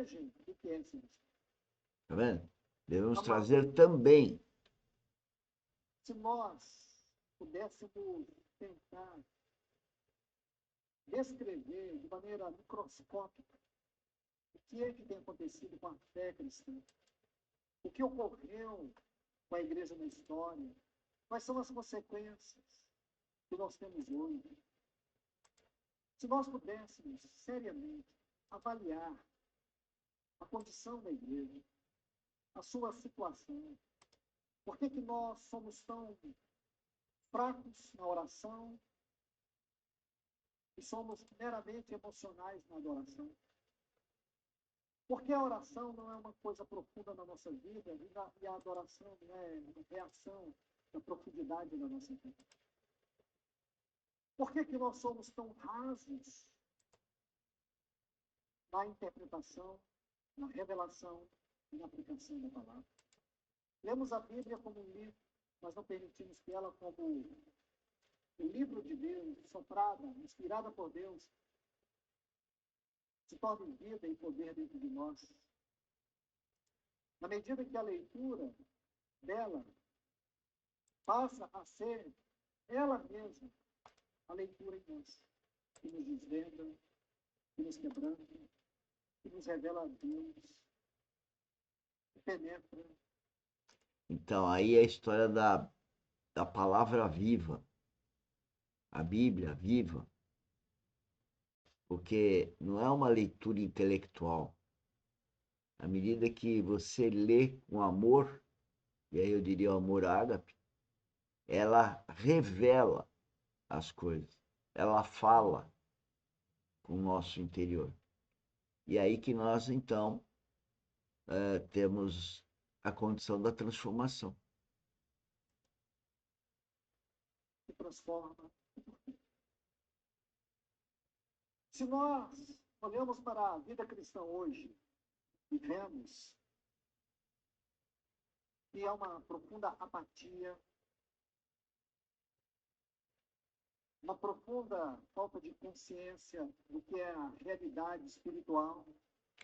desejem o que é celestial. Tá vendo? Devemos Amados, trazer também. se nós pudéssemos tentar descrever de maneira microscópica o que é que tem acontecido com a fé cristã, o que ocorreu com a igreja na história, quais são as consequências que nós temos hoje. Se nós pudéssemos seriamente avaliar a condição da igreja, a sua situação, por que nós somos tão fracos na oração e somos meramente emocionais na adoração? Porque a oração não é uma coisa profunda na nossa vida e a adoração não é uma reação da profundidade da nossa vida? Por que nós somos tão rasos na interpretação, na revelação e na aplicação da palavra? Lemos a Bíblia como um livro, mas não permitimos que ela, como o livro de Deus, soprada, inspirada por Deus, se torne vida e poder dentro de nós. Na medida que a leitura dela passa a ser ela mesma a leitura em nós, que nos desvenda, que nos quebranta, que nos revela a Deus, que penetra. Então, aí é a história da palavra viva, a Bíblia viva, porque não é uma leitura intelectual. À medida que você lê com amor, e aí eu diria o amor ágape, ela revela as coisas, ela fala com o nosso interior. E aí que nós, então, temos a condição da transformação. Que transforma. Se nós olhamos para a vida cristã hoje e vemos que há uma profunda apatia, uma profunda falta de consciência do que é a realidade espiritual.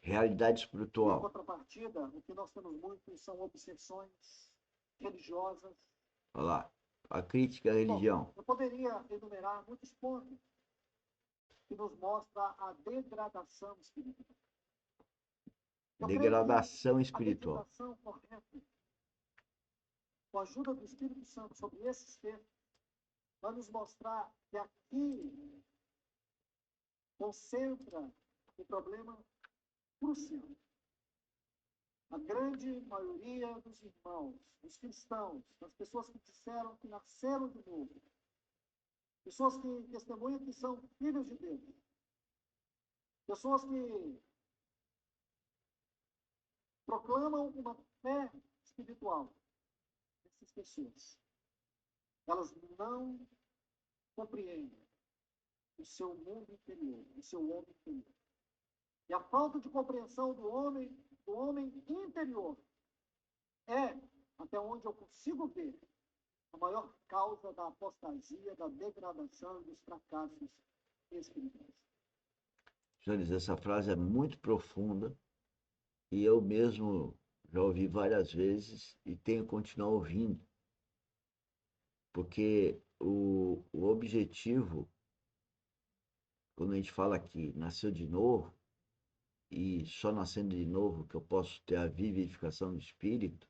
Realidade E, em espiritual. contrapartida, o que nós temos muito são obsessões religiosas. Olha lá, a crítica à religião. Bom, eu poderia enumerar muitos pontos que nos mostram a degradação espiritual. Eu creio Degradação que a espiritual. meditação correta, com a ajuda do Espírito Santo sobre esses textos, vai nos mostrar que aqui concentra o problema crucial. A grande maioria dos irmãos, dos cristãos, das pessoas que disseram que nasceram de novo, pessoas que testemunham que são filhos de Deus, pessoas que proclamam uma fé espiritual, essas pessoas, elas não compreendem o seu mundo interior, o seu homem interior. E a falta de compreensão do homem interior é, até onde eu consigo ver, a maior causa da apostasia, da degradação e dos fracassos espirituais. Senhores, essa frase é muito profunda e eu mesmo já ouvi várias vezes e tenho que continuar ouvindo, porque o objetivo, quando a gente fala que nasceu de novo, e só nascendo de novo que eu posso ter a vivificação do espírito,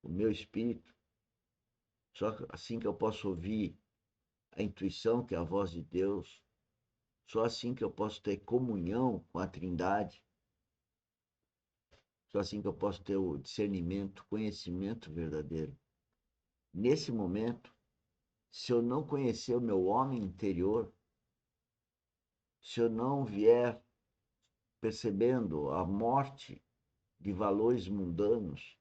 o meu espírito, só assim que eu posso ouvir a intuição, que é a voz de Deus, só assim que eu posso ter comunhão com a Trindade, só assim que eu posso ter o discernimento, conhecimento verdadeiro. Nesse momento, se eu não conhecer o meu homem interior, se eu não vier percebendo a morte de valores mundanos,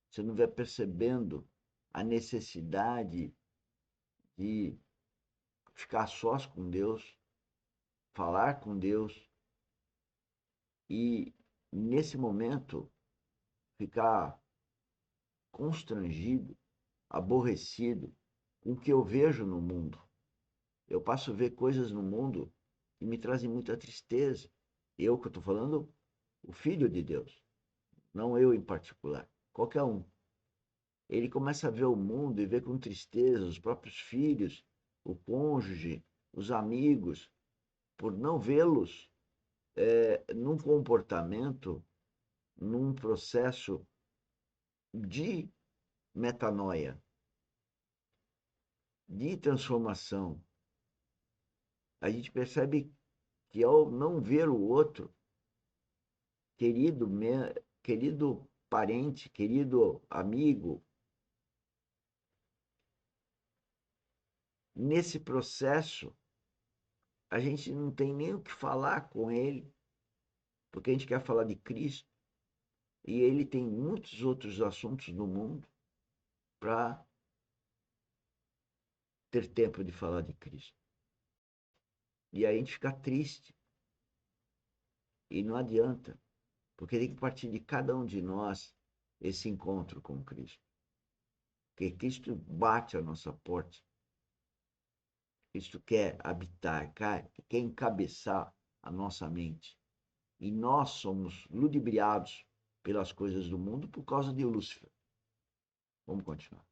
se eu não vier percebendo a necessidade de ficar sós com Deus, falar com Deus e, nesse momento, ficar constrangido, aborrecido com o que eu vejo no mundo. Eu passo a ver coisas no mundo que me trazem muita tristeza. Eu que estou falando o Filho de Deus, não eu em particular, qualquer um. Ele começa a ver o mundo e ver com tristeza os próprios filhos, o cônjuge, os amigos, por não vê-los num comportamento, num processo de metanoia, de transformação. A gente percebe que ao não ver o outro, querido, querido parente, querido amigo, nesse processo a gente não tem nem o que falar com ele, porque a gente quer falar de Cristo e ele tem muitos outros assuntos no mundo para ter tempo de falar de Cristo. E aí a gente fica triste. E não adianta, porque tem que partir de cada um de nós esse encontro com Cristo. Porque Cristo bate a nossa porta. Cristo quer habitar, quer encabeçar a nossa mente. E nós somos ludibriados pelas coisas do mundo por causa de Lúcifer. Vamos continuar.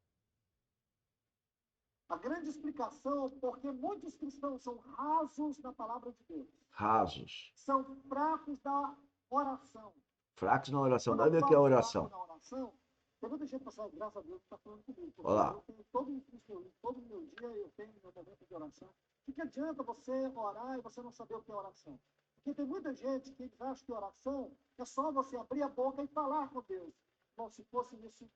A grande explicação porque muitos cristãos são rasos na palavra de Deus. Rasos. São fracos da oração. Fracos na oração. Quando Vai ver o que é oração. na oração, tem muita gente que fala, graças a Deus, que está falando comigo. Porque Olá. eu tenho todo o meu dia, eu tenho meu momento de oração. O que adianta você orar e você não saber o que é oração? Porque tem muita gente que acha que oração é só você abrir a boca e falar com Deus. Bom, se fosse isso,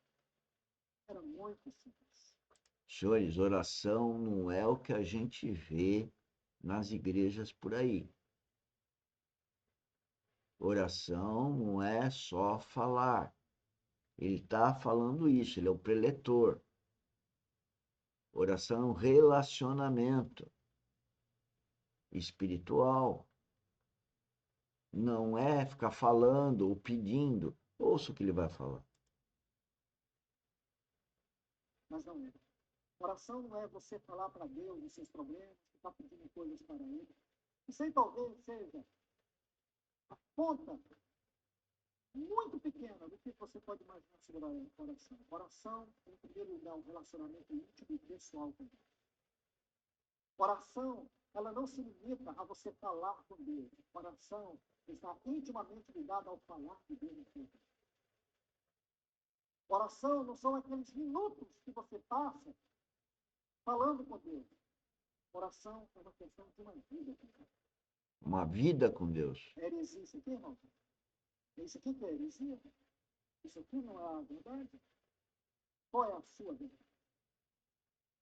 era muito simples. Senhores, oração não é o que a gente vê nas igrejas por aí. Oração não é só falar. Ele está falando isso, ele é o preletor. Oração é um relacionamento espiritual. Não é ficar falando ou pedindo. Ouça o que ele vai falar. Mas não é. Oração não é você falar para Deus os seus problemas, ficar pedindo coisas para Ele. Isso aí talvez seja a ponta muito pequena do que você pode imaginar sobre a oração. Oração, em primeiro lugar, um relacionamento íntimo e pessoal com Deus. Oração, ela não se limita a você falar com Deus. Oração está intimamente ligada ao falar de Deus na sua vida. Oração não são aqueles minutos que você passa falando com Deus. Oração é uma questão de uma vida com Deus. Uma vida com Deus. É heresia isso aqui, irmão? É isso aqui que é heresia? Isso aqui não é a verdade? Qual é a sua verdade?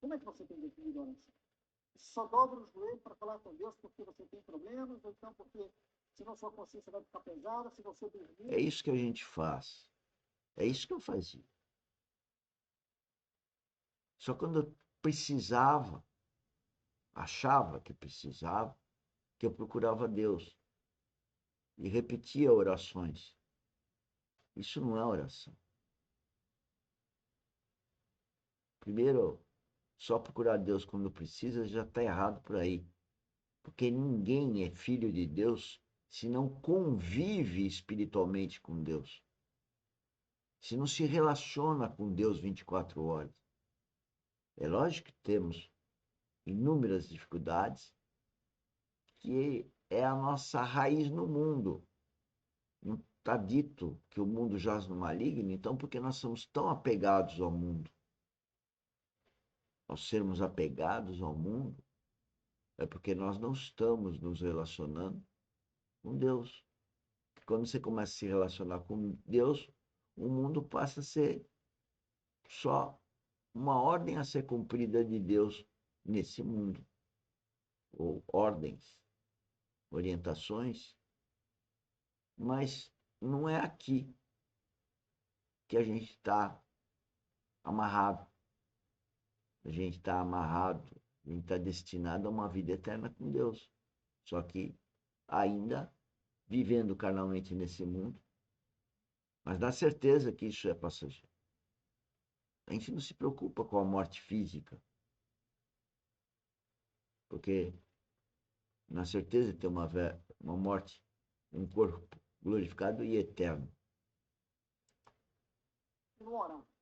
Como é que você tem definido a oração? Você só dobra o joelho para falar com Deus porque você tem problemas, ou então porque senão sua consciência vai ficar pesada, se você dormir... É isso que a gente faz. É isso que eu fazia. Só quando eu precisava, achava que precisava, que eu procurava Deus e repetia orações. Isso não é oração. Primeiro, só procurar Deus quando precisa já está errado por aí. Porque ninguém é filho de Deus se não convive espiritualmente com Deus. Se não se relaciona com Deus 24 horas. É lógico que temos inúmeras dificuldades, que é a nossa raiz no mundo. Não está dito que o mundo jaz no maligno, então porque nós somos tão apegados ao mundo. Ao sermos apegados ao mundo, é porque nós não estamos nos relacionando com Deus. Quando você começa a se relacionar com Deus, o mundo passa a ser só uma ordem a ser cumprida de Deus nesse mundo. Ou ordens, orientações, mas não é aqui que a gente está amarrado. A gente está amarrado, a gente está destinado a uma vida eterna com Deus. Só que ainda vivendo carnalmente nesse mundo, mas dá certeza que isso é passageiro. A gente não se preocupa com a morte física, porque na certeza de ter uma morte, um corpo glorificado e eterno. Vamos orar.